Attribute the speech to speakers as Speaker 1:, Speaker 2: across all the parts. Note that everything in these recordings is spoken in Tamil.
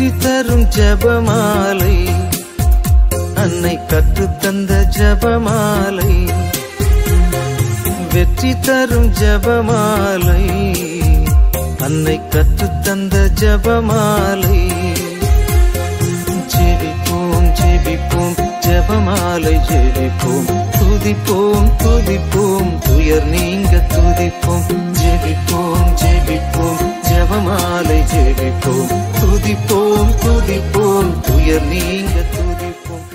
Speaker 1: வெற்றி தரும் ஜெபமாலை, அன்னை கற்றுத்தந்த ஜெபமாலை. வெற்றி தரும் ஜெபமாலை, அன்னை கற்றுத்தந்த ஜெபமாலை. ஜெபிப்போம் ஜெபிப்போம் ஜெபமாலை ஜெபிப்போம், துதிப்போம் துதிப்போம் துயர் நீங்க துதிப்போம். ஜெபிப்போம் ஜெபிப்போம் ஜெபமாலை ஜெபிப்போம், துதிப்போம் துதிப்போம் துயர் நீங்க துதிப்போம்.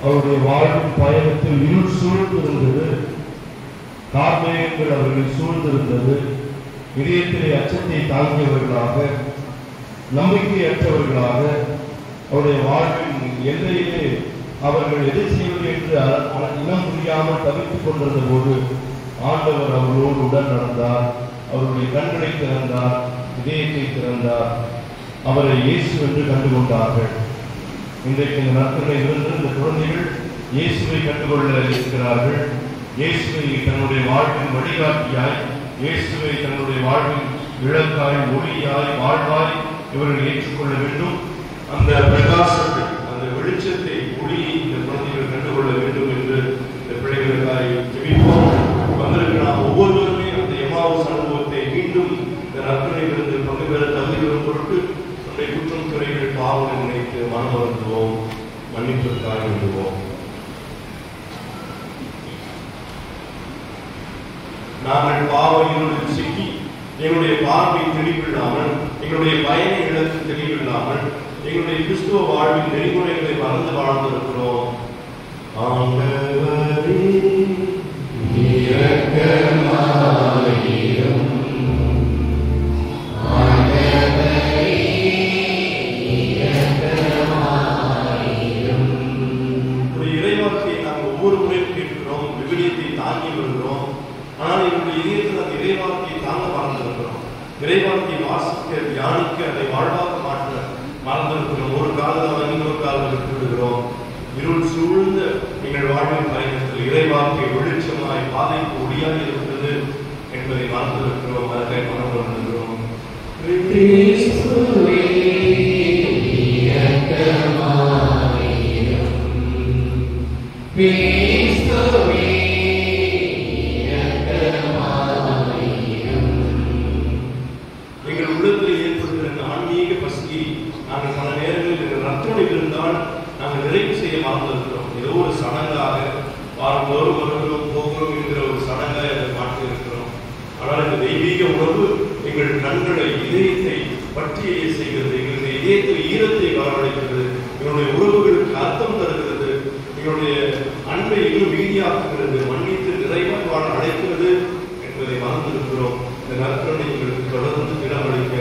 Speaker 2: அவருடைய வாழ்வின் பயணத்தில் இருள் சூழ்ந்திருந்தது, கார்மேகங்கள் அவர்களை சூழ்ந்திருந்தது. இதயத்திலே அச்சத்தை தாங்கியவர்களாக, நம்பிக்கையற்றவர்களாக, அவருடைய வாழ்வின் எல்லையிலே அவர்கள் எதை செய்வது என்று இனம் புரியாமல் தவித்துக் கொண்டிருந்த போது ஆண்டவர் அவர்களோடு உடன் நடந்தார். அவருடைய கண்களை திறந்தார், இதயத்தை திறந்தார். அவரை இயேசு என்று கண்டுகொண்டார்கள். இன்றைக்கு இந்த நாட்களில் இருந்து இந்த குழந்தைகள் இயேசுவை கண்டுகொள்ள இருக்கிறார்கள். இயேசுவை தன்னுடைய வாழ்வின் வழிகாட்டியாய், இயேசுவை தன்னுடைய வாழ்வின் விளக்காய், ஒளியாய், வாழ்வாய் இவர்கள் ஏற்றுக்கொள்ள வேண்டும். அந்த பிரகாசத்தை, அந்த வெளிச்சத்தை, ஒளியை இந்த குழந்தைகள் கண்டுகொள்ள வேண்டும் என்று இந்த பிள்ளைகளுக்காய் ஜெபிப்போம். வந்திருக்கிற நாம் ஒவ்வொருவருமே அந்த எம்மாவுஸ் அனுபவத்தை மீண்டும் இந்த நற்கனையிலிருந்து பங்கு பெற தகுதி பெறும் பொருட்டு நம்முடைய குற்றம் குறைகள் பாவங்களை நினைத்து மனம் வருந்துவோம், மன்னிப்பிற்காக வேண்டுவோம். நாங்கள் பாவையினுள் சிக்கி எங்களுடைய பார்வை தெளிவில்லாமல், எங்களுடைய பயனை இழந்து தெளிவில்லாமல், எங்களுடைய கிறிஸ்துவ வாழ்வின் நெறிமுறைகளை மறந்து வாழ்ந்திருக்கிறோம். ஆண்டவரே இரக்கமாயிரும். ஆனால் என்னுடைய இதயத்தில் அந்த இறைவாக்கியை தாங்க மறந்திருக்கிறோம். இறைவாக்கியை வாசிக்க, தியானிக்க, அதை வாழ்வாக மாற்ற மறந்திருக்கிறோம். ஒரு காலம் இன்னொரு காலம் விட்டு விடுகிறோம். இருள் சூழ்ந்த எங்கள் வாழ்வின் பயணத்தில் இறைவாக்கை வெளிச்சமாய் பாதைக்கு ஒளியாய் இருக்கிறது என்பதை மறந்திருக்கிறோம். அதை மறந்து வருகிறோம். எங்கள் உள்ளத்தில் ஏற்படுகிற ஆன்மீக பசியை நாங்கள் பல நேரங்களில் எங்கள் ரத்தோடு இருந்தால் நாங்கள் நிறைவு செய்ய மறந்திருக்கிறோம். ஏதோ ஒரு சடங்காக வாரந்தோறும் வருகிறோம் போகிறோம் என்கிற ஒரு சடங்காக அதை மாற்றி இருக்கிறோம். ஆனால் இந்த தெய்வீக உணவு எங்கள் கண்களை, இதயத்தை பற்றியே செய்கிறது. எங்களுடைய இதயத்தில் ஈரத்தை வரவழைக்கிறது. எங்களுடைய உறவுகளுக்கு அர்த்தம் தருகிறது. எங்களுடைய அன்பை இன்னும் மீதியாக்குகிறது. மன்னித்து நிறைவாக வாழ அழைக்கிறது என்பதை மறந்திருக்கிறோம். இந்த நற்கருணை எங்களுக்கு தொடர்ந்து இடமளிக்க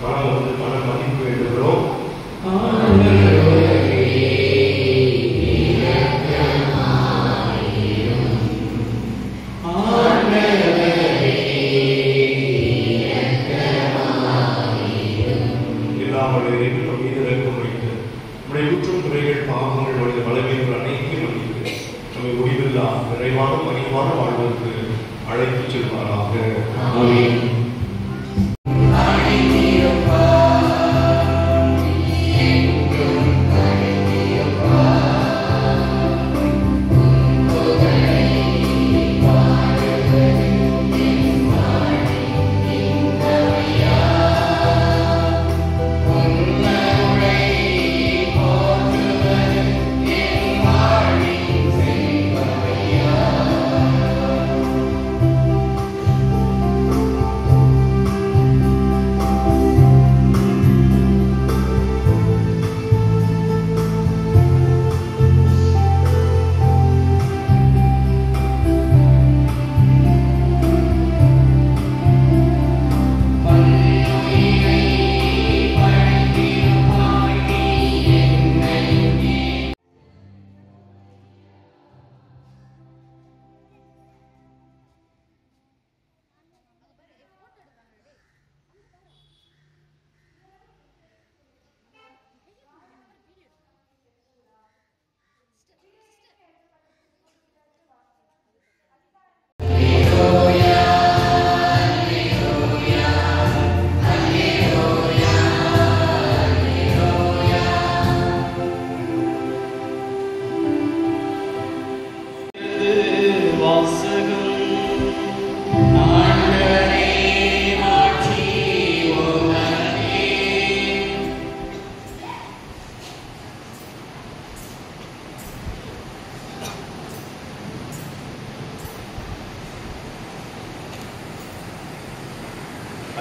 Speaker 2: மன மதிப்பு வேண்டுகிறோம். நிறைவான மகிழ்வான வாழ்வதற்கு அழைத்து செல்வாராக. ஆமென்.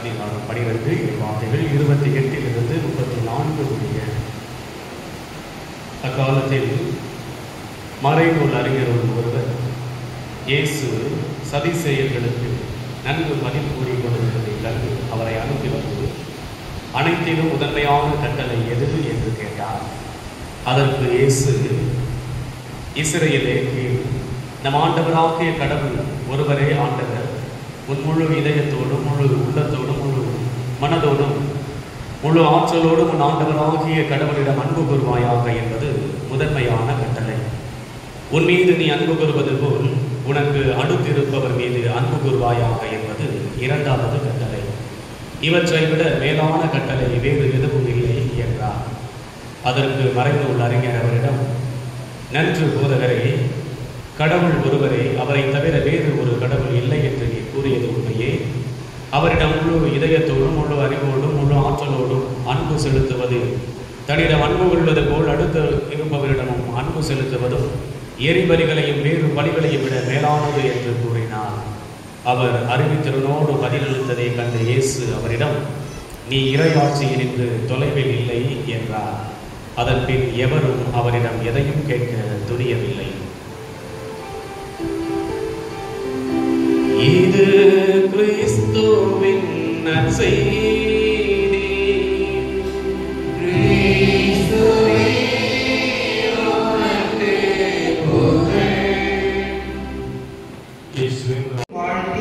Speaker 3: அதிகாரம் 12 வார்த்தைகள் 28 34 முடிய. அக்காலத்தில் மறைநூல் அறிஞர் ஒருவர் இயேசு சதிசேயர்களுக்கு நன்கு பதில் கூறி கொண்டிருந்ததை கண்டு அவரை அனுப்பி வந்து அனைத்திலும் முதன்மையான கட்டளை எது என்று கேட்டார். அதற்கு இயேசு, இஸ்ரவேலே கேள், நம் ஆண்டவராகிய கடவுள் ஒருவரே ஆண்டவர். உன் முழு இதயத்தோடும், முழு உள்ளத்தோடும், முழு மனதோடும், முழு ஆற்றலோடும் உன் ஆண்டவராகிய கடவுளிடம் அன்பு கூறுவாயாக என்பது முதன்மையான கட்டளை. உன் மீது நீ அன்பு கூறுவது போல் உனக்கு அடுத்திருப்பவர் மீது அன்பு கூறுவாயாக என்பது இரண்டாவது கட்டளை. இவற்றை விட மேலான கட்டளை வேறு எதுவும் இல்லை என்றார். அதற்கு மறைநூல் அறிஞர் அவரிடம், நன்று போதகரே, கடவுள் ஒருவரே, அவரை தவிர வேறு ஒரு கடவுள் இல்லை என்று நீ கூறியது உண்மையே. அவரிடம் முழு இதயத்தோடும், முழு அறிவோடும், முழு ஆற்றலோடும் அன்பு செலுத்துவது, தன்னிடம் அன்பு கொள்வது போல் அடுத்து இருப்பவரிடமும் அன்பு செலுத்துவதும் எரிபலிகளையும் வேறு பலிகளையும் விட மேலானது என்று கூறினார். அவர் அறிவித்திறனோடு பதிலளித்ததை கண்ட இயேசு அவரிடம், நீ இறையாட்சியில் நின்று தொலைவில் இல்லை என்றார். அதன் பின் எவரும் அவரிடம் எதையும் கேட்க துணியவில்லை. இது கிறிஸ்துவின் நற்செய்தி.
Speaker 2: வாழ்க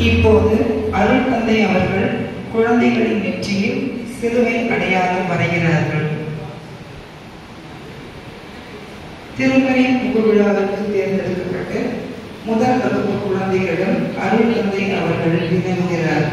Speaker 4: இப்போது அருள் தந்தை அவர்கள் குழந்தைகளின் நெற்றியில் சிலுவை அடையாளம் வரைகிறார்கள். திருமறை முகவிழாவிற்கு தேர்ந்தெடுக்கப்பட்டு முதல் வகுப்பு குழந்தைகளிடம் அருள் தந்தை அவர்கள் வினவுகிறார்.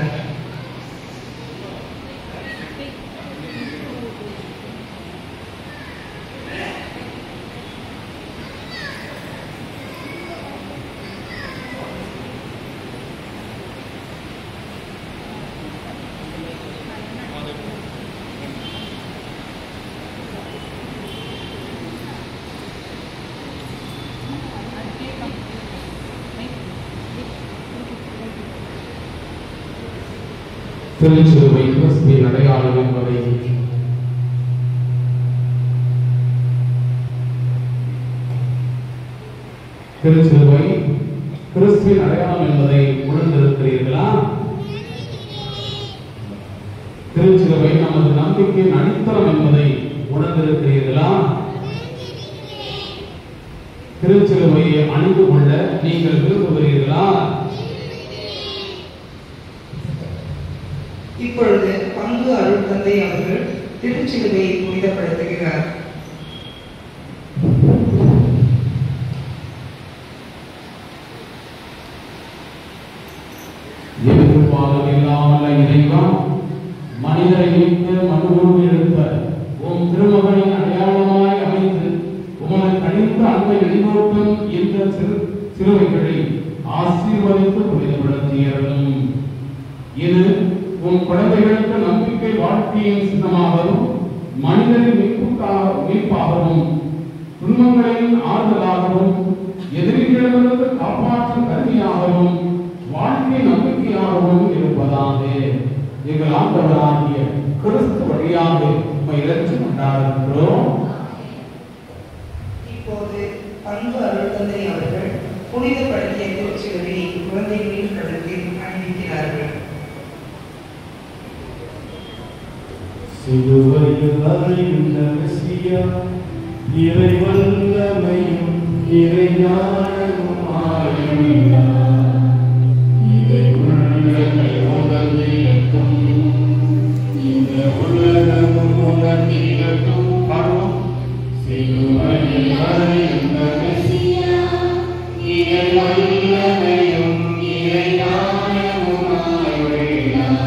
Speaker 5: திருச்சிலுவை கிறிஸ்துவின் அடையாளம் என்பதை திருச்சிலுவை கிறிஸ்துவின் அடையாளம் என்பதை உணர்ந்திருக்கிறீர்களா? திருச்சிலுவை நமது நம்பிக்கையின் அடித்தளம் என்பதை உணர்ந்திருக்கிறீர்களா? திருச்சிலுவையை அணிந்து கொள்ள நீங்கள் விரும்புகிறீர்களா?
Speaker 4: இப்பொழுது பங்கு அருள் தந்தை அவர்கள் திருச்சிலுவையை புனிதப்படுத்துகிறார்.
Speaker 5: இறைவா, மனிதரை மீட்க மனுவோடு எடுத்த உம் திருமகனின் அடையாளமாய் அமைந்து உமது கனிந்த அன்பை வெளிநோக்கும் என்ற சிலுவைகளை ஆசீர்வதித்து புனிதப்படுத்தியர்களும் இது உன் குழந்தைகளுக்கு நம்பிக்கை வாழ்க்கையின் சின்னமாகவும் மனிதரின் மீட்பாகவும் துன்பங்களின் ஆறுதலாகவும் எதிரிகளிலிருந்து காப்பாற்றும் கருவியாகவும் வாழ்க்கை நம்பிக்கையாகவும் இருப்பதாக எங்கள் ஆண்டவராகிய கிறிஸ்து வழியாக உம்மை இறைச்சி கொண்டாடுகிறோம்.
Speaker 4: இப்போது பங்கு அருள் தந்தை அவர்கள் புனிதப்படுத்திய திருச்சிலுவையை குழந்தைகளின் கழுத்தில் அணிவிக்கிறார்கள்.
Speaker 2: சிலுவையில் அறையுள்ள மெசியா, இறை வல்லமையும் இறை ஞானமும் ஆளுகிறார். இதை உள்ளத்தை உணர்ந்திடட்டும், இந்த உலகமும் உணர்ந்திடட்டும். பாடுவோம். சிலுவையில் அறையுள்ள மெசியா, இறை வல்லமையும் இறை ஞானமும் ஆளுகிறார்.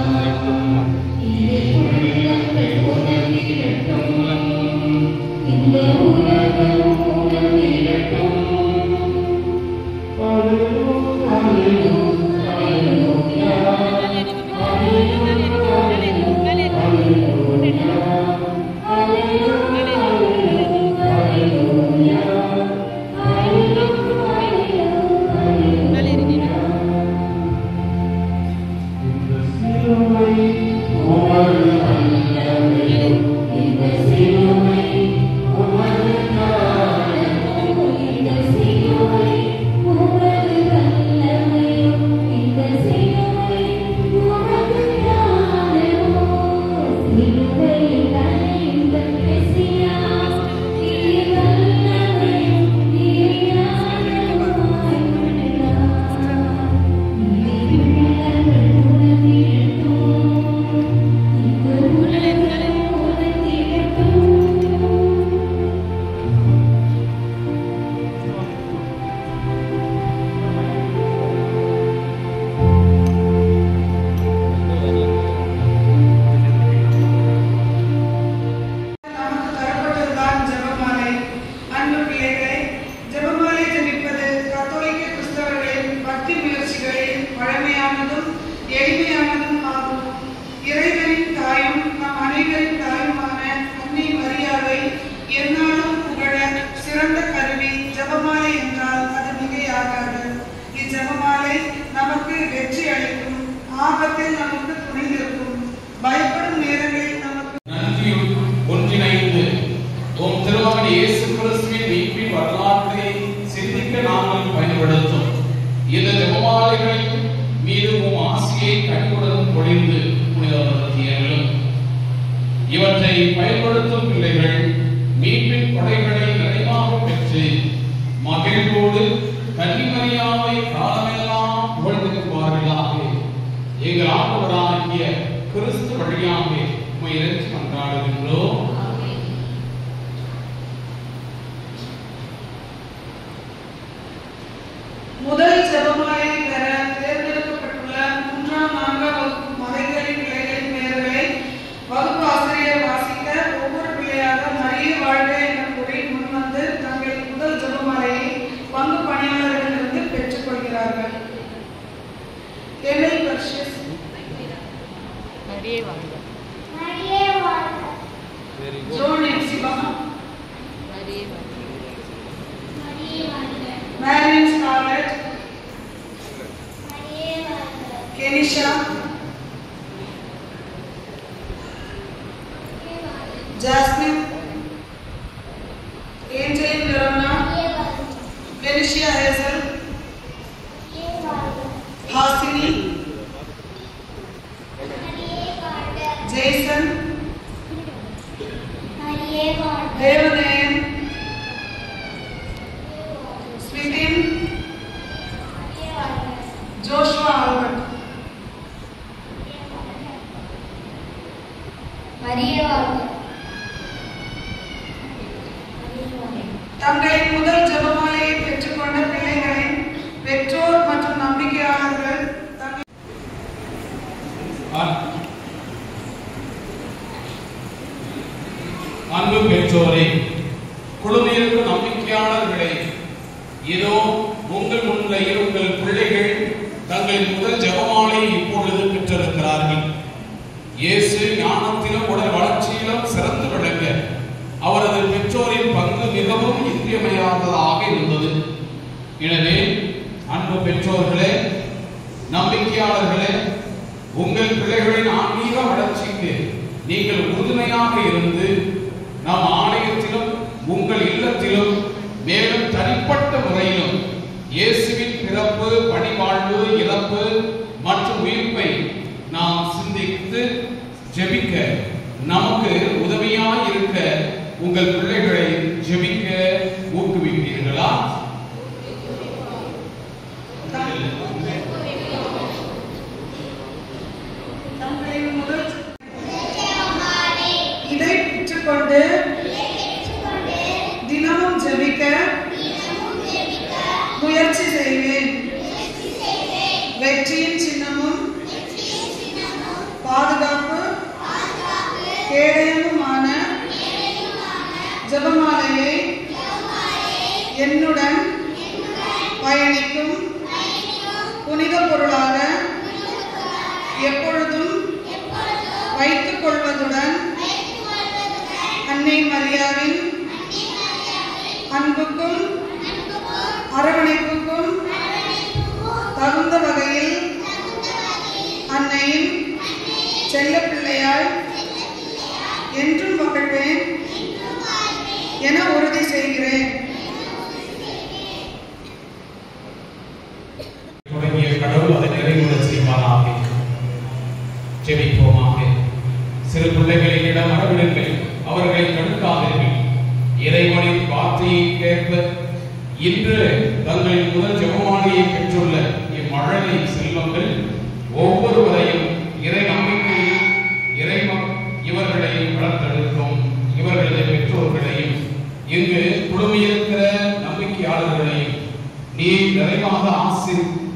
Speaker 5: இவற்றை பயன்படுத்தும் பிள்ளைகள் மீட்பின் கொடைகளை நிறைவாக பெற்று மகிழ்வோடு கன்னிமரியாவை காலமெல்லாம் புகழ்ந்திருப்பார்களாக. ஆண்டவராகிய கிறிஸ்து வழியாக உம்மை இறைஞ்சி கொண்டாடுகின்றோம்.
Speaker 4: முதல் ஜெபமாலை பெற தேர்ந்தெடுக்கப்பட்டுள்ள 3ஆம் 4ஆம் வகுப்பு மறைகளின் பிள்ளைகளின் பெயர்களை வகுப்பு ஆசிரியர் வாசிக்க ஒவ்வொரு பிள்ளையாக மரியே வாழ்க என கூறி முன்வந்து தங்கள் முதல் ஜெபமாலையை பங்கு பணியாளர்களிலிருந்து பெற்றுக் கொள்கிறார்கள். எமில் பர்ஷிஸ்
Speaker 6: மரியே வாழ்க.
Speaker 4: ஜோன் எப்சிபா
Speaker 6: மரியே வாழ்க.
Speaker 4: Marian Scarlett, Kenisha, Jasmine, Angel Verona, Felicia Hazel, Hasini, Jason, Devanayan, Swithin, Joshua Albert. தங்களின் முதல் ஜெபமாலையை பெற்றுக்கொண்ட பிள்ளைகளின் பெற்றோர் மற்றும் நம்பிக்கையாளர்கள்
Speaker 5: அன்பு பெற்றோரே, குழுமையிற்கு நம்பிக்கையாளர்களே, இதோ உங்கள் முன்னிலையில் உங்கள் பிள்ளைகள் தங்களின் முதல் ஜெபமாலையை இப்பொழுது பெற்றிருக்கிறார்கள். இயேசு ஞானத்திலும் உடல் வளர்ச்சியிலும் சிறந்து விளங்க அவரது பெற்றோரின் பங்கு மிகவும் இன்றியமையாததாக இருந்தது. எனவே அன்பு பெற்றோர்களே, நம்பிக்கையாளர்களே, உங்கள் பிள்ளைகளின் ஆன்மீக வளர்ச்சிக்கு நீங்கள் உறுதுணையாக இருந்து நம் ஆலயத்திலும் உங்கள் இல்லத்திலும் மேலும் தனிப்பட்ட முறையிலும் இயேசுவின் பிறப்பு, பணிவாழ்வு, இறப்பு மற்றும் உயிர்ப்பை நாம் சிந்தித்து ஜெபிக்க நமக்கு உதவியாய் இருக்க உங்கள் பிள்ளைகளை ஜெபிக்க ஊக்குவிப்பீர்களா?
Speaker 4: இதை பெற்றுக்கொண்டு தினமும் ஜெபிக்க முயற்சி செய்வேன். வெற்றியின் சின்னமும் பாதுகாப்பு கேடயமுமான ஜெபமாலையை என்னுடன் பயணிக்கும் புனித பொருளாக எப்பொழுதும் வைத்துக் கொள்வதுடன் அன்னை மரியாவின் அன்புக்கும் அரவணைப்புக்கும் தகுந்த வகையில் அன்னையின் செல்ல பிள்ளையாய் என்றும் மகிழ்வேன் என உறுதி செய்கிறேன்.
Speaker 5: தொடங்கிய கடவுள் அதை நிறைவேற செய்வாராக. ஜெபிப்போமாக. சிறு பிள்ளைகளிடம் அரவிடுங்கள், அவர்களை தடுக்காதீர்கள். இறைவனின் வார்த்தையை கேட்ப இன்று தங்களின் முதல் ஜெபமாலையை பெற்றுள்ள இம்மழலை செல்வங்கள் ஒவ்வொருவரையும் இறை நம்பிக்கையில் இவர்களை வளர்த்தெடுக்கும். இவர்களது பெற்றோர்களையும் இங்கு குழுமியிருக்கிற நம்பிக்கையாளர்களையும் நீ நிறைவாக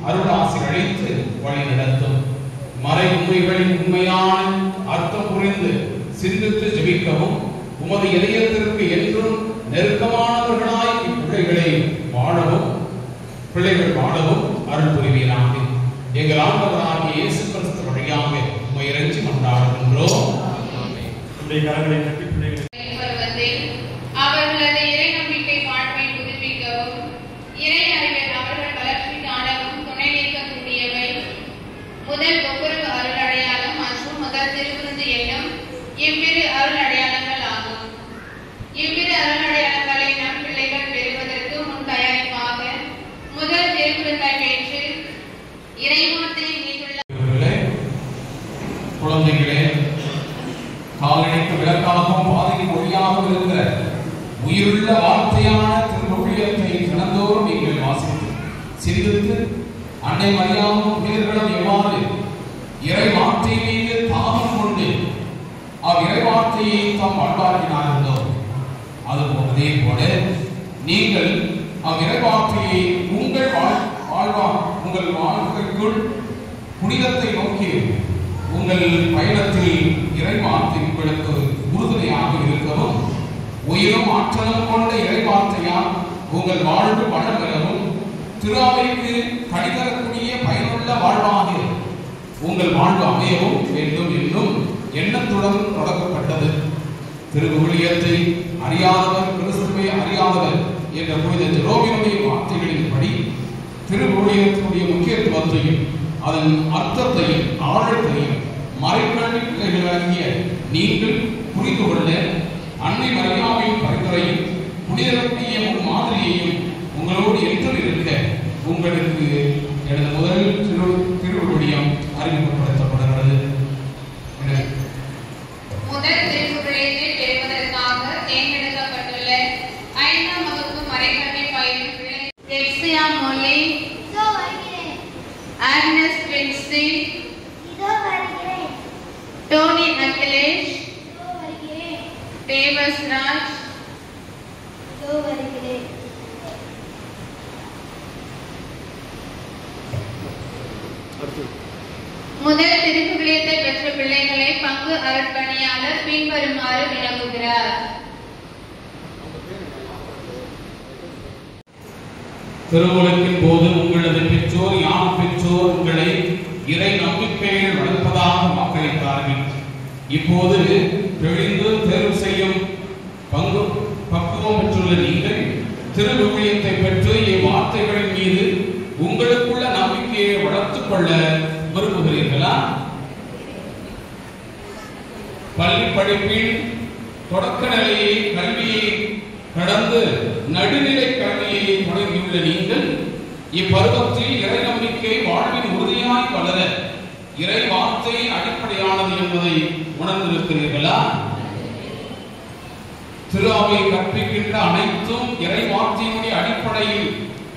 Speaker 5: அருளாசி அழைத்து வழி நடத்தும். மறை உண்மைகளின் உண்மையான அர்த்தம் புரிந்து சிந்தித்து ஜெபிக்கவும் உமது இதயத்திற்கு என்றும் நெருக்கமானவர்களாய் இப்பிள்ளைகளை பிள்ளைகள் வாழவும் அருள் புரிவீராக. எங்கள் ஆண்டவராகிய இயேசு கிறிஸ்து வழியாக உம்மை இறைஞ்சி கொண்டாடுகின்றோம்.
Speaker 7: அவர்களது இறை நம்பிக்கை வாழ்வை புதுப்பிக்கவும் இறை அறிவில் அவர்கள் வளர்ச்சி காணவும் துணை நிற்கக்கூடியவை முதல் ஒவ்வொரு அருள் அடையாளம் மற்றும் முதல் திருவிருந்து என்னும் இவ்விரு அருள் அடையாளங்கள் ஆகும். இவ்விரு அருள் அடையாளங்களை நம் பிள்ளைகள் பெறுவதற்கு முன் தயாரிப்பாக முதல் திருவிருந்தை பெற்று இறைவார்த்தை மீதுள்ள
Speaker 5: குழந்தைகளே, காலணிக்கு விளக்காகவும் பாதைக்கு ஒளியாகவும் இருக்கிற உயிருள்ள வார்த்தையான திருமொழியத்தை தினந்தோறும் நீங்கள் வாசித்து சிந்தித்து அன்னை மரியாவும் புனிதர்களும் எவ்வாறு இறை வார்த்தை மீது தாகம் கொண்டு இறைவார்த்தையை தாம் வாழ்வாக்கினார்களோ அதே போல நீங்கள் இறைவார்த்தையை உங்கள் வாழ்க்கைக்குள் புனிதத்தை நோக்கி உங்கள் பயணத்தில் இறைவார்த்தை உங்களுக்கு உறுதுணையாக இருக்கவும் உயிரும் ஆற்றலும் கொண்ட இறைவார்த்தையால் உங்கள் வாழ்வு வளர்கிறவும் திருவாவைக்கு கடிதரக்கூடிய பயனுள்ள வாழ்வாக உங்கள் வாழ்வு அமையவும் வேண்டும் என்னும் எண்ணத்துடன் தொடங்கப்பட்டது. திருவிழியத்தை அறியாதவர் கிறிஸ்துவை அறியாதவர் என்ற புனித ஜெரோமினுடைய வார்த்தைகளின்படி திருவிழியத்தினுடைய முக்கியத்துவத்தையும் அதன் அர்த்தத்தையும் ஆழத்தையும் மறைக்கல்வி பிள்ளைகளாகிய நீங்கள் புரிந்து கொள்ள அன்னை மரியாவின் பரிந்துரையும் புனிதனுடைய மாதிரியையும் உங்களோடு என்றும் இருக்க உங்களுக்கு எனது முதல் திருவிழியம் அறிமுகப்படுத்தப்படுகிறது.
Speaker 7: முதல் திருக்குறளை பெறுவதற்காக தேர்ந்தெடுக்கப்பட்டுள்ள 5ஆம் வகுப்பு மறைக்கல்வி பயிலும் லெக்ஸியா மொல்லி, ஆக்னஸ் பிரின்சி, டோனி அகிலேஷ், தேவஸ் ராஜ், முதல் திருக்குறளை பெற்ற பிள்ளைகளை பங்கு அருட்பணியாளர் பின்வருமாறு விளக்குகிறார்.
Speaker 5: திருமுழுக்கின் போது உங்களது பெற்றோர் யாம் பெற்றோர் உங்களை இறை நம்பிக்கையில் வளர்ப்பதாக வாக்களித்தார்கள். இப்போது தெளிந்து தேர்வு செய்யும் பக்குவம் பெற்றுள்ள நீங்கள் திருவிழியத்தை பெற்று இவ்வார்த்தைகளின் மீது உங்களுக்குள்ள நம்பிக்கையை வளர்த்துக் கொள்ள விரும்புகிறீர்களா? பள்ளி படிப்பில் தொடக்க நிலையை கல்வியை கடந்து நடுநிலை கல்வியை தொடங்கியுள்ள நீங்கள் இப்பருவத்தில் இறை நம்பிக்கை வாழ்வின் உறுதியாய் வளர இறை வார்த்தை அடிப்படையானது என்பதை உணர்ந்திருக்கிறீர்களா? திருவாவை கற்பிக்கின்ற அனைத்தும் இறை வார்த்தையினுடைய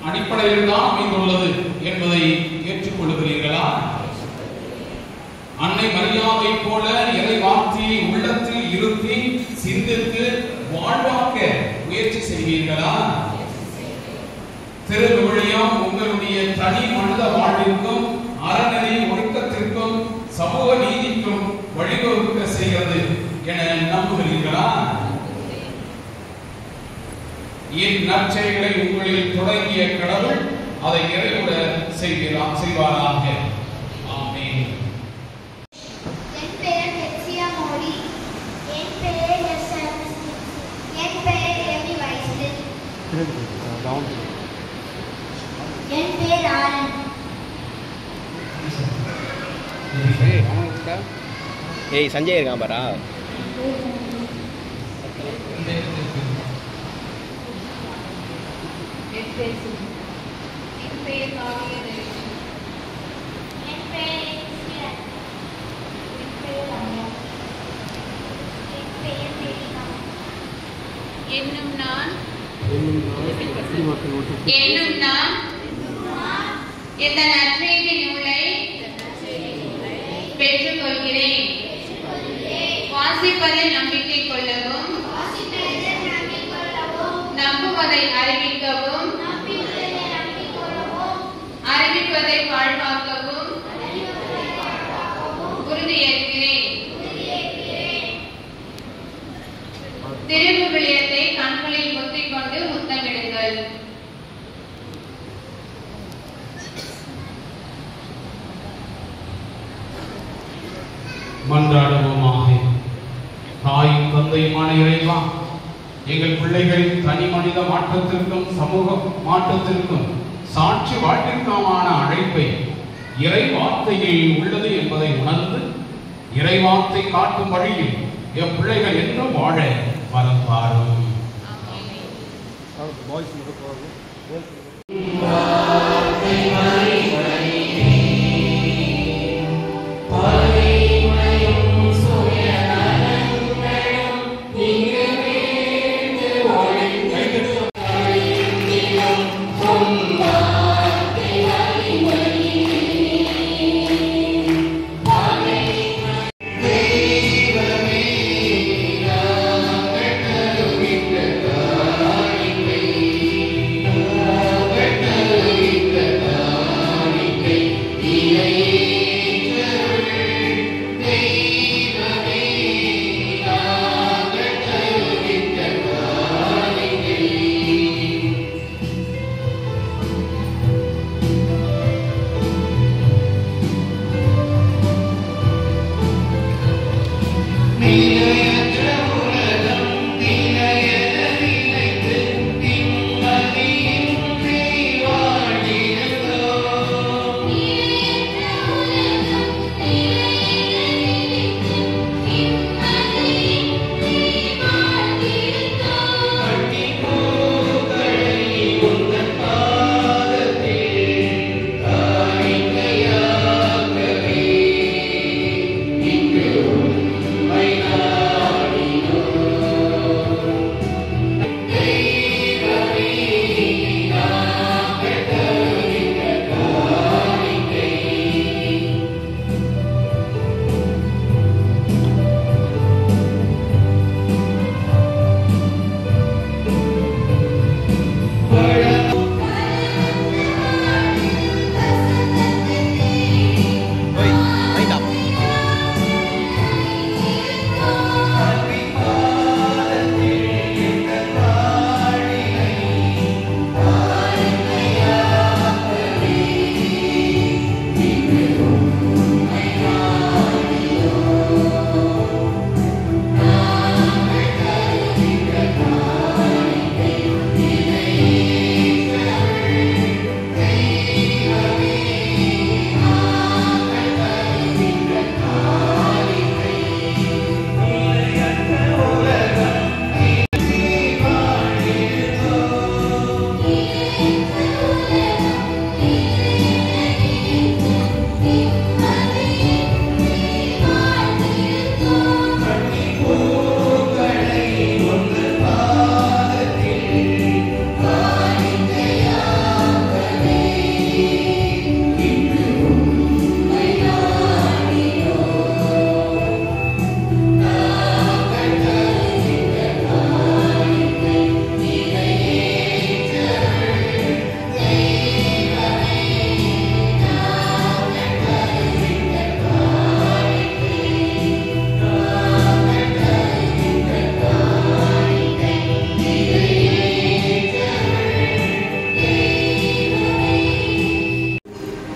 Speaker 5: அடிப்படையில் தான் அமைந்துள்ளது என்பதை ஏற்றுக்கொள்கிறீர்களா? அன்னை மரியாவை போல இறை வார்த்தையை உள்ளத்தில் இருத்தி சிந்தித்து வாழ்வாக்க முயற்சி செய்வீர்களா? திருவிழியம் உங்களுடைய தனி மனித வாழ்விற்கும் அறநெறி ஒழுக்கத்திற்கும் சமூக நீதிக்கும் வழிவகுக்க செய்கிறது என நம்புகிறீர்களா? என் நற்செயல்களை உங்களில் தொடங்கிய கடவுள் அதை நிறைவுற செய்வாராக. ஆமென்.
Speaker 8: என் பெயர் லெக்ஸியா மோடி. என் பெயர் என் பெயர் எமி வைஸ்டு. என் பெயர் ஆரன்.
Speaker 9: ஏய் சஞ்சய் இருக்கான் பாரா.
Speaker 7: என் பெயர் காவிய தேவி.
Speaker 8: என் பெயர் எக்ஸ்பிரா. என் பெயர் ரம்யா. என் பெயர் மேரிகா.
Speaker 7: என்னும் நான் இந்த நற்செய்தி நூலை பெற்றுக் கொள்கிறேன். வாசிப்பதில் நம்பிக்கை கொள்ளவும் நம்புவதை அறிவிக்கவும் அறிவிப்பதை வாழ்வாக்கவும் உறுதியேற்கிறேன். திருவிழியத்தை கண்களில் முத்திக் கொண்டு முத்தமிடுங்கள்.
Speaker 5: மன்றாடுவோமாக. தாயும் தந்தையுமான இறைவா, எங்கள் பிள்ளைகளின் தனி மனித மாற்றத்திற்கும் சமூக மாற்றத்திற்கும் சாட்சி வாழ்க்கைக்கான அழைப்பை இறை வார்த்தையில் உள்ளது என்பதை உணர்ந்து இறை வார்த்தை காட்டும் வழியில் என் பிள்ளைகள் என்றும் வாழ வரப்பாரும்.
Speaker 8: Bye.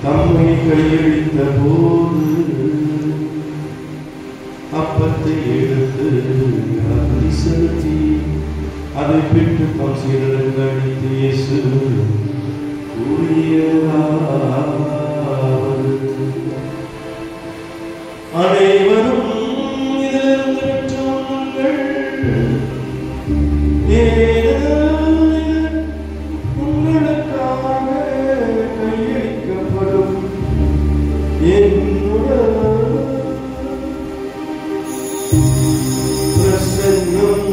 Speaker 2: தம்மை கையளித்த போது அப்பத்தை எடுத்து நன்றி செலுத்தி அதை பெற்று தம் சீடருக்கு அளித்து இயேசு கூறியதாவது, அனைவரும் இதிலிருந்து பெற்று உண்ணுங்கள், ஏனெனில் உங்களுக்காக கையளிக்கப்படும் என்னுடைய பிரசன்னம்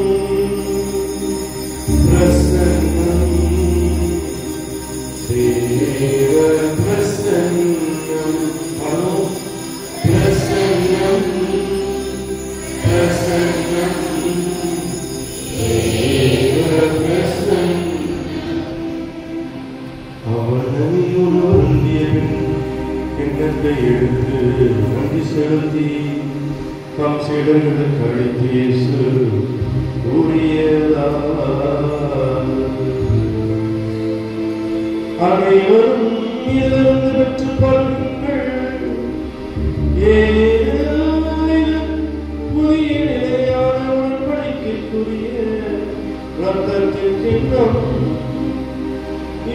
Speaker 2: பிரசன்னம் தேவ பிரசன்னம் பிரசன்னம் பிரசன்னம் தேவ பிரசன்னம். அவர் நன்மையோடு வருந்திய பின் கிண்ணத்தை எடுத்து நன்றி செலுத்தி தம் சீடர்களுக்கு அளித்து இயேசு கூறியதாவது, அனைவரும் இதிலிருந்து பெற்றுக் கொள்ளுங்கள், ஏனெனில் புதிய நிலையான உடன்படிக்கைக்குரிய இரத்தத்தின் கிண்ணம்,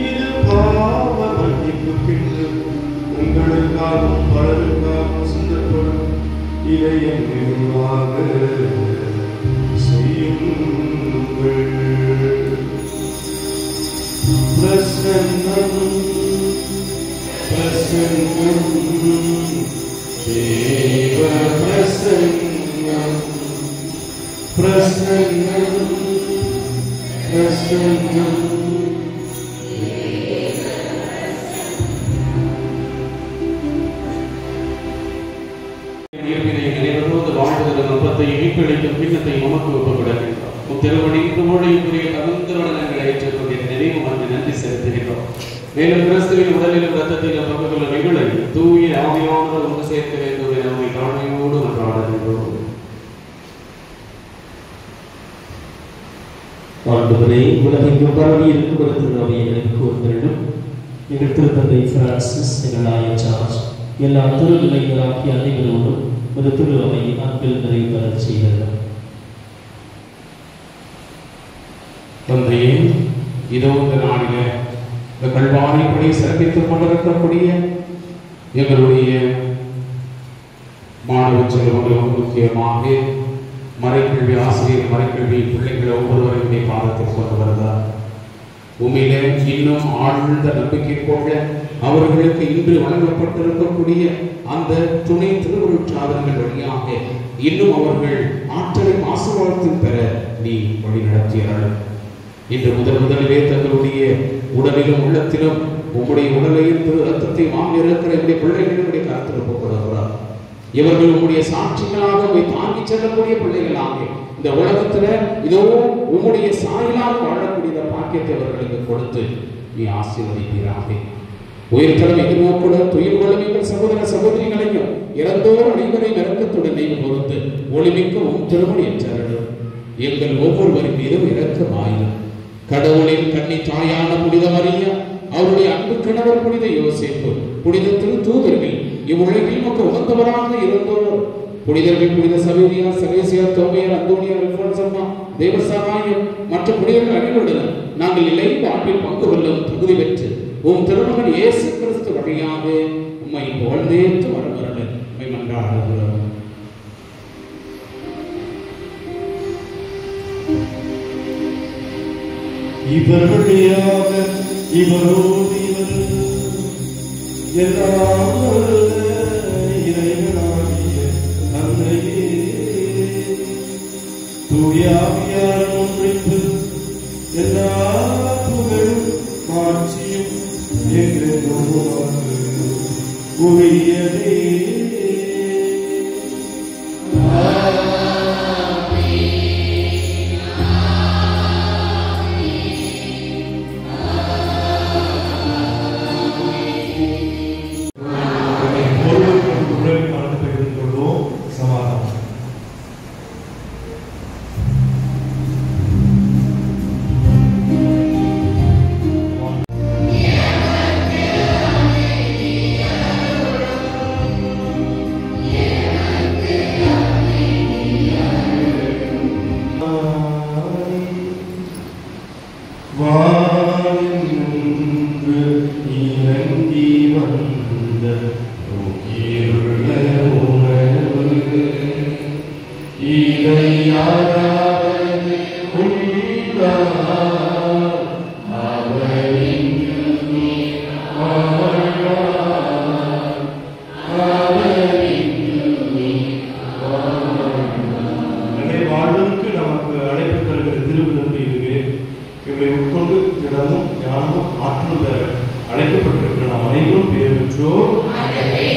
Speaker 2: இது பாவ மன்னிப்பு பின்பு உங்களுக்காகவும் பலருக்காகவும் சிந்தப்படும். இதை என் நினைவாக செய்யுங்கள். பிரசன்னம் பிரசன்னம் தேவ பிரசன்னம் பிரசன்னம் பிரசன்னம்.
Speaker 3: மீட்பளிக்கும் பின்னத்தை நமக்கு ஒப்புக்கொடுக்கின்றோம். திருவடியின் திருமொழிக்குரிய தகுந்தவர்களை ஏற்றுக்கொண்ட நினைவு வந்து நன்றி செலுத்துகின்றோம். மேலும் கிறிஸ்துவின் உடலிலும் இரத்தத்திலும் பங்குள்ள வெகுளை தூய ஆவியானவர் ஒன்று சேர்க்க வேண்டும் என நம்மை தாழ்மையோடு கொண்டாடுகின்றோம்.
Speaker 10: ஆண்டவரே, உலகெங்கும் பரவி இருக்கும் ஒரு திருநாவை எங்களுக்கு கூறுகிறோம். எங்கள் திருத்தந்தை பிரான்சிஸ், எங்கள் ஆயர் ஜார்ஜ், எல்லா திருநிலைகளாகிய அனைவரோடும் ஒரு திருவை அன்பில் நிறைவேற செய்கிறார்.
Speaker 5: தந்தையே, இதோ இந்த நாளில இந்த கல்வாரிப்படி சிறப்பித்துக் கொண்டிருக்கக்கூடிய எங்களுடைய மாணவ செல்வங்கள், முக்கியமாக மறைக்கல்வி ஆசிரியர், மறைக்கல்வி பிள்ளைகளை ஒவ்வொருவருடைய பாதத்தில் கொண்டு வருகிறார். உண்மையிலே இன்னும் ஆழ்ந்த நம்பிக்கை கொள்ள அவர்களுக்கு இன்று வழங்கப்பட்டிருக்கக்கூடிய அந்த துணை திருவருட் சாதனங்கள் வழியாக இன்னும் அவர்கள் ஆற்றலை ஆசீர்வாதத்தில் பெற நீ வழி நடத்தியர்கள். இன்று முதலிலே தங்களுடைய உடலிலும் உள்ளத்திலும் உங்களுடைய உடலையும் திரு ரத்தத்தை வாங்கி இருக்கிற என்னுடைய பிள்ளைகளுடைய கருத்தில் ஒப்புக்கொடுக்கிறார். இவர்கள் உங்களுடைய சாட்சிகளாக உங்களை தாங்கி செல்லக்கூடிய பிள்ளைகளாக இந்த உலகத்துல இதோ உங்களுடைய சாயலாக வாழக்கூடிய பாக்கியத்தை அவர்களுக்கு கொடுத்து நீ ஆசீர்வதிப்பீராக. உயிர்த்தலம் எதிர்நோக்குட துயில் கொள்ளும் எங்கள் சகோதர சகோதரிகளையும் இறந்தோர் அனைவரையும் இறக்கத்துடன் நீங்க பொறுத்து ஒளிமிக்க உன் திருமணி என்றார்கள். எங்கள் ஒவ்வொருவரின் மீதும் இரக்கமாயிரும். கடவுளின் கன்னி தாயான புனித மரியா, அவருடைய அன்பு கணவர் புனித யோசேப்பு, புனித திருத்தூதர்கள், இவ்வுலகில் நமக்கு உகந்தவராக இருந்தோர் புனிதர்கள் புனித சவேரியா, சவேசியா, தோமையார், அந்தோனியார், அல்போன்சம்மா, தேவசகாயம் மற்ற புனிதர்கள் அனைவருடன் நாங்கள் நிலை வாழ்வில் பங்கு கொள்ளும் தகுதி பெற்று உம் திருமகன் இயேசு கிறிஸ்து வழியாக உம்மை புகழ்ந்தேற்று வரவர்கள் உம்மை மன்றாடுகிறோம்.
Speaker 2: இவர் வழியாக இவரோடு இவர் எல்லாம் இறைவனாகிய தந்தையே, தூயாவியார் ஒன்றிப்பு எல்லா புகழும் காட்சியும் என்றென்றும் உரியதே.
Speaker 8: Yeah.
Speaker 2: இறங்கி வந்த உயிருள்ள உணவு இதை யாராவது உண்டார் அவர் இங்கு வாழ்வார் அவர் இங்கு வாழ்வார். வாழ்வுக்கு நமக்கு அழைப்பு தருகிற திருவிழந்து இதுவே. இவை உட்கொண்டு திடமும் ஞானமும் ஆற்றல் பெற அழைக்கப்பட்டிருக்கிற நாம் அனைவரும் பேர் பெற்றோர். நன்மை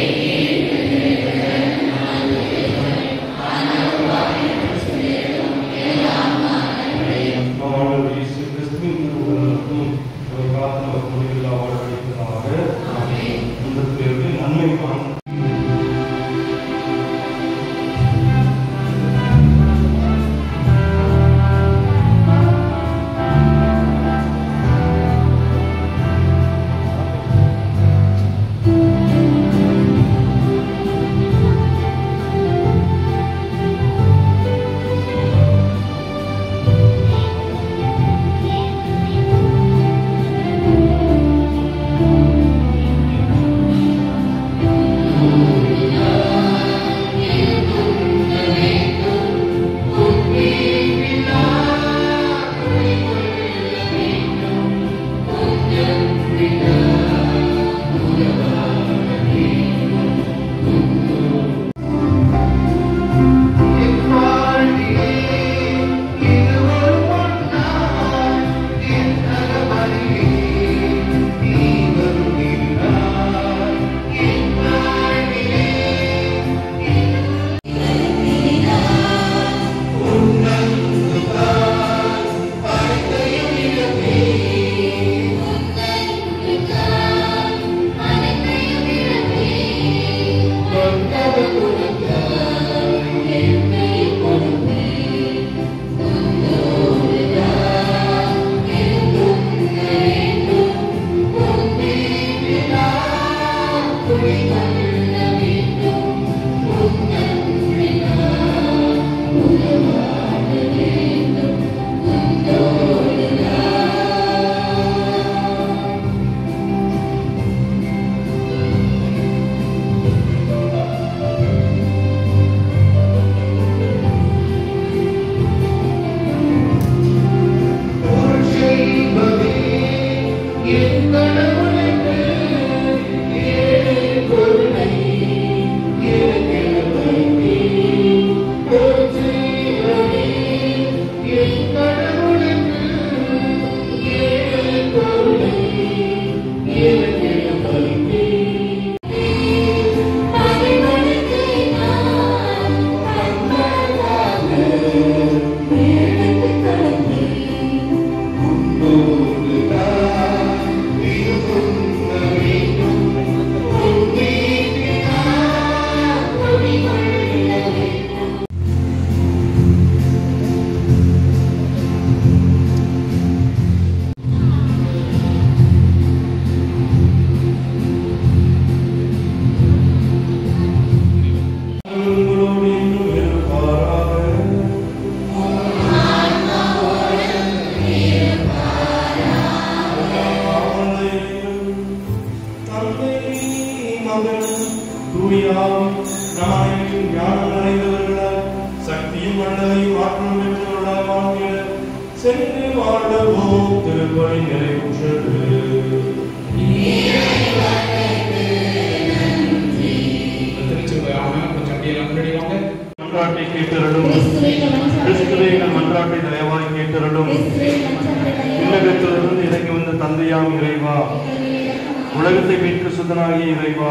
Speaker 2: உலகத்தை மீட்க சுத்தனாகிய இறைவா,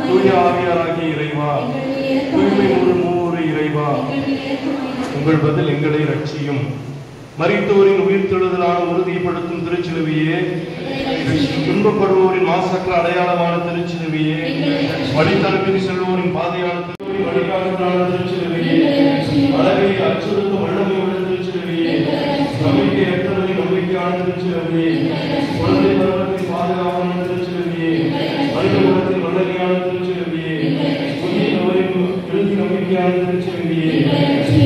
Speaker 2: தூய ஆவியாராகிய இறைவா, தூய்மை மூறு இறைவா, உங்கள் பதில் எங்களை ரட்சியும். மரித்தோரின் உயிர்த்தெழுதலான உறுதிப்படுத்தும் திருச்சிலுவையே, துன்பப்படுவோரின் மாசற்ற அடையாளமான திருச்சிலுவையே, வழித்தரப்பில் செல்வோரின் பாதையான வழிகாட்டுதலான திருச்சிலுவையே, அழகை அச்சுறுத்தும் வல்லமையுள்ள திருச்சிலுவையே, நம்பிக்கையற்றவரின் நம்பிக்கையான திருச்சிலுவையே, குழந்தை பருவத்தின் பாதுகாப்பான திருச்சிலுவையே, மனிதகுலத்தின் வல்லமையான திருச்சிலுவையே, புதியவரின் எழுதி நம்பிக்கையான திருச்சிலுவையே,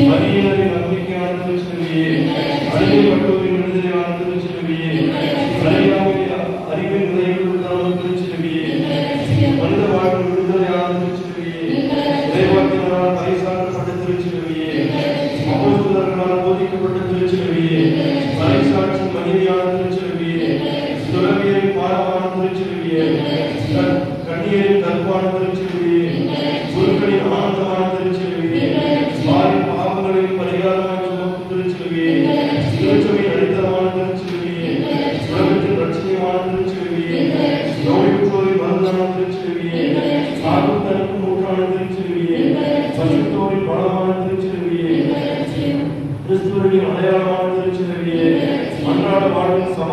Speaker 2: மரியனரின் நம்பிக்கையான திருச்சிலுவையே, அடிமைப்பட்டோரின் விடுதலையான திருச்சிலுவையே, அறிவின் உதவிகளுக்கான திருச்சி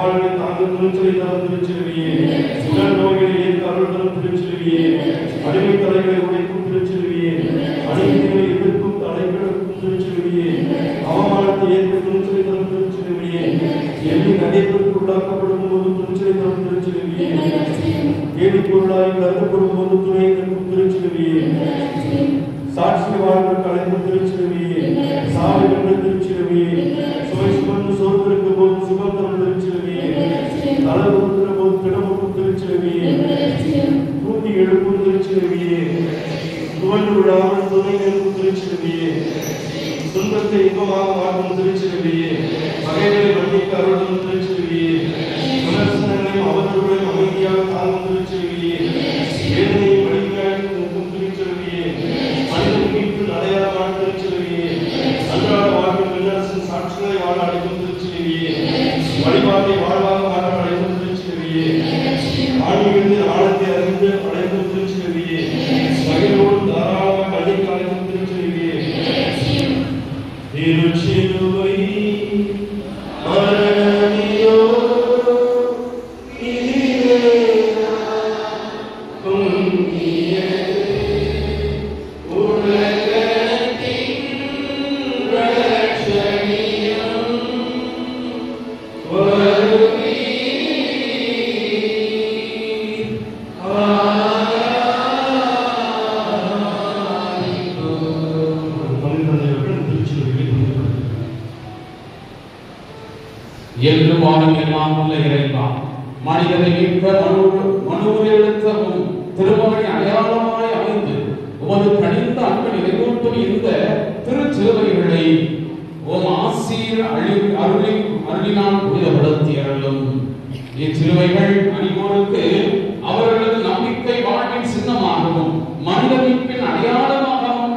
Speaker 2: வாழ்வை தாங்க துணிச்சலை தரும் திருச்சிலுவையே, உடல் நோய்களை ஏற்க அருள் தரும் திருச்சிலுவையே, அடிமை தலைகளை உடைக்கும் திருச்சிலுவையே, அடிமைகளை எதிர்க்கும் தலைகளுக்கும் திருச்சிலுவையே, அவமானத்தை ஏற்க துணிச்சலை தரும் திருச்சிலுவையே, எள்ளி நடைபெற்று உள்ளாக்கப்படும் போது துணிச்சலை தரும் திருச்சிலுவையே, ஏழு பொருளாய் கருதப்படும் போது துணை நிற்கும் திருச்சிலுவையே, சாட்சி வாழ்வு கலைந்து திருச்சிலுவையே, சாலை வென்ற திருச்சிலுவையே, சுவை சுமந்து சோர்ந்திருக்கும் போது சுகந்தரம் திருச்சிலுவையே, தலைவருக்கிற போது திடமுக்கும் திருச்சிலுவையே, தூண்டி எழுப்பும் திருச்சிலுவையே, துவண்டு விழாமல் துணை நிற்கும் திருச்சிலுவையே, துன்பத்தை இன்பமாக மாற்றும் திருச்சிலுவையே, பகைகளை மன்னிக்க அருளும் திருச்சிலுவையே, விமர்சனங்களையும் அவதூறுகளையும் அமைதியாக தாங்கும் திருச்சிலுவையே, வேதனையும் வழிகாட்டி நிற்கும் திருச்சிலுவையே, மனிதன் மீட்பு அடையாளமான திருச்சிலுவையே, அன்றாட வாழ்வில் விண்ணரசின் சாட்சிகளை வாழ அழைக்கும் திருச்சிலுவையே, வழிபாட்டை வாழ்வாக மாற்ற அழைக்கும் திருச்சிலுவையே, ஆன்மீகத்தின் ஆழத்தை அறிந்து அழைக்கும் திருச்சிலுவையே, மகிழ்வோடு தாராளமாக அழைக்க அழைக்கும் திருச்சிலுவையே, திருச்சிலுவை மரணமியோ
Speaker 5: என்றும் வாழும் எல்லாம் உள்ள இறைவா, மனிதனை மீட்க மனுவில் எழுத்தவும் திருமகனை அடையாளமாய் அமைந்து உமது கனிந்த அன்பை நிறைவேற்றும் இந்த திருச்சிலுவைகளை உம் ஆசீர் அருளினால் புனிதப்படுத்தி அருளும். இச்சிலுவைகள் அனைவருக்கு அவர்களது நம்பிக்கை வாழ்வின் சின்னமாகவும் மனித மீட்பின் அடையாளமாகவும்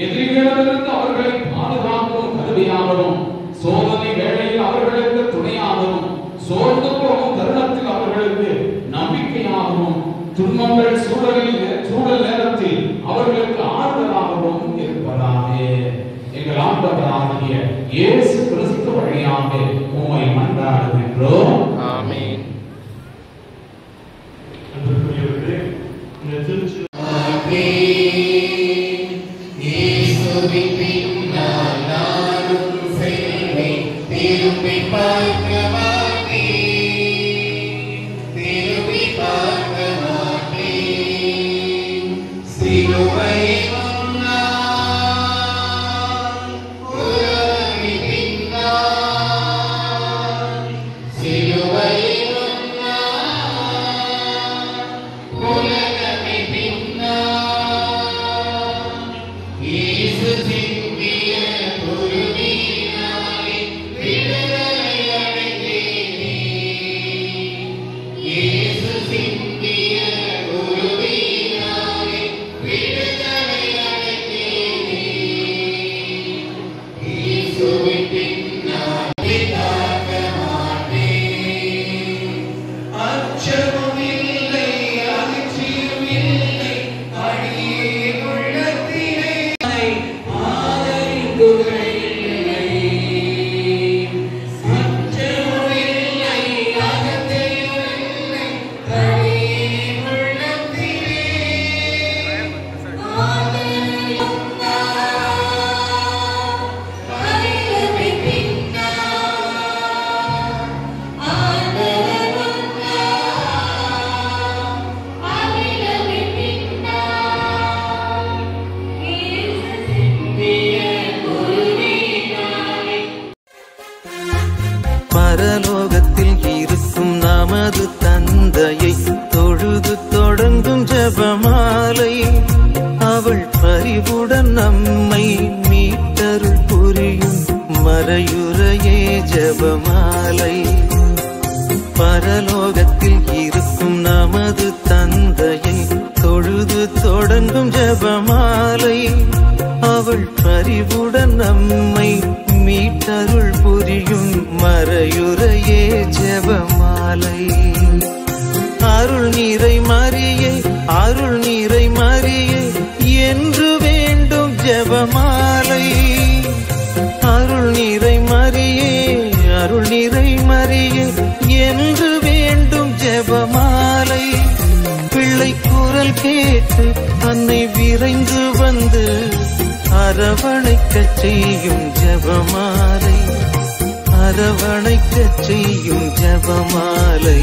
Speaker 5: எதிரிகளிலிருந்து அவர்களை பாதுகாக்கும் கருவியாகவும் சோதனை வேளையில் அவர்களுக்கு துணையாகவும் சோர்ந்து போகும் தருணத்தில் அவர்களுக்கு நம்பிக்கையாகவும் துன்பங்கள் சூழல் நேரத்தில் அவர்களுக்கு ஆறுதலாகவும் இருப்பதாக எங்கள் ஆண்டவராகிய இயேசு கிறிஸ்து வழியாக உம்மை மன்றாடுகின்றோம்.
Speaker 9: ஆமென்.
Speaker 2: அன்புக்குரியவர்களே, இந்த திருச்சி
Speaker 1: பரலோகத்தில் இருக்கும் நமது தந்தையை தொழுது தொடங்கும் ஜெபமாலை, அவள் பரிவுடன் நம்மை மீட்டருள் புரியும் மறையுறையே ஜெபமாலை. பரலோகத்தில் இருக்கும் நமது தந்தையை தொழுது தொடங்கும் ஜெபமாலை, அவள் பரிவுடன் நம்மை மீட்டருள் புரியும் மறையுறையே ஜெபமாலை. அருள் நீரை மரியே, அருள் நீரை மரியே என்று வேண்டும் ஜெபமாலை. அருள் நீரை மரியே, அருள் நீரை மரியே ஜெபமாலை. பிள்ளை குரல் கேட்டு அன்னை விரைந்து வந்து அரவணைக்கச் செய்யும் ஜெபமாலை. அரவணைக்கச் செய்யும் ஜெபமாலை.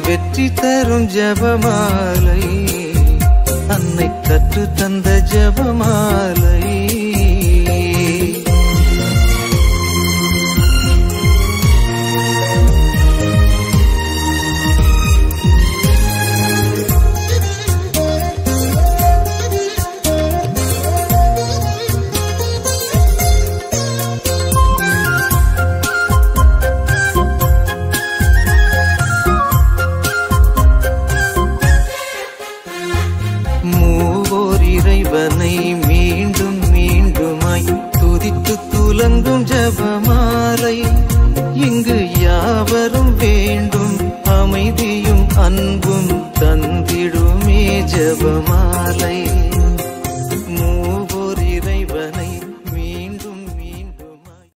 Speaker 1: வெற்றி தரும் ஜெபமாலை. அன்னை கற்று தந்த ஜெபமாலை.